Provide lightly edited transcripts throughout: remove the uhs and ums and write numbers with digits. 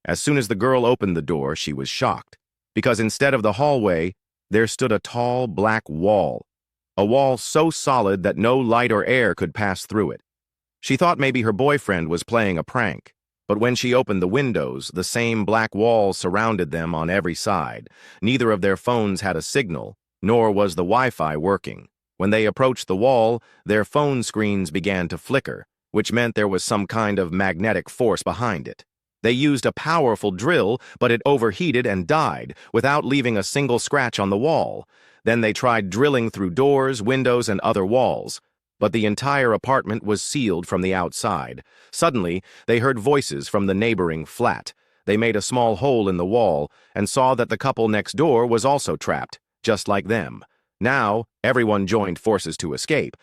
As soon as the girl opened the door, she was shocked, because instead of the hallway, there stood a tall black wall, a wall so solid that no light or air could pass through it. She thought maybe her boyfriend was playing a prank, but when she opened the windows, the same black wall surrounded them on every side. Neither of their phones had a signal, nor was the Wi-Fi working. When they approached the wall, their phone screens began to flicker, which meant there was some kind of magnetic force behind it. They used a powerful drill, but it overheated and died, without leaving a single scratch on the wall. Then they tried drilling through doors, windows, and other walls, but the entire apartment was sealed from the outside. Suddenly, they heard voices from the neighboring flat. They made a small hole in the wall and saw that the couple next door was also trapped, just like them. Now, everyone joined forces to escape,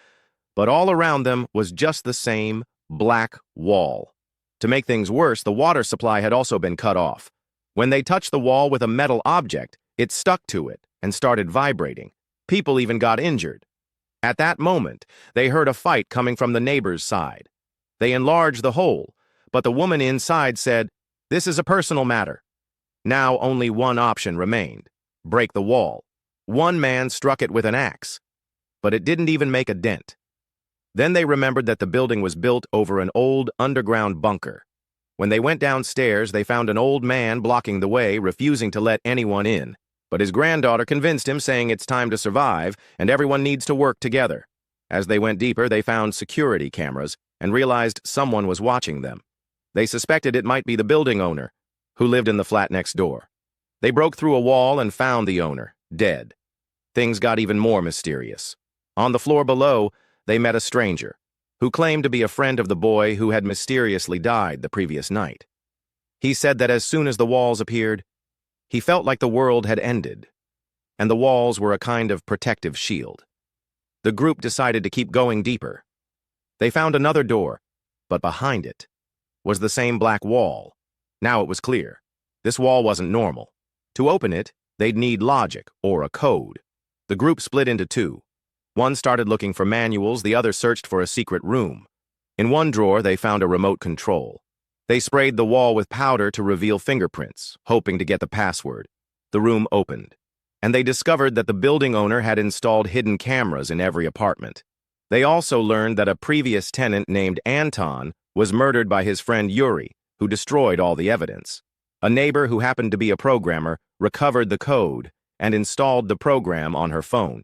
but all around them was just the same black wall. To make things worse, the water supply had also been cut off. When they touched the wall with a metal object, it stuck to it and started vibrating. People even got injured. At that moment, they heard a fight coming from the neighbor's side. They enlarged the hole, but the woman inside said, "This is a personal matter." Now only one option remained: break the wall. One man struck it with an axe, but it didn't even make a dent. Then they remembered that the building was built over an old underground bunker. When they went downstairs, they found an old man blocking the way, refusing to let anyone in. But his granddaughter convinced him, saying it's time to survive and everyone needs to work together. As they went deeper, they found security cameras and realized someone was watching them. They suspected it might be the building owner, who lived in the flat next door. They broke through a wall and found the owner, dead. Things got even more mysterious. On the floor below, they met a stranger, who claimed to be a friend of the boy who had mysteriously died the previous night. He said that as soon as the walls appeared, he felt like the world had ended, and the walls were a kind of protective shield. The group decided to keep going deeper. They found another door, but behind it was the same black wall. Now it was clear. This wall wasn't normal. To open it, they'd need logic or a code. The group split into two. One started looking for manuals, the other searched for a secret room. In one drawer, they found a remote control. They sprayed the wall with powder to reveal fingerprints, hoping to get the password. The room opened, and they discovered that the building owner had installed hidden cameras in every apartment. They also learned that a previous tenant named Anton was murdered by his friend Yuri, who destroyed all the evidence. A neighbor who happened to be a programmer recovered the code and installed the program on her phone.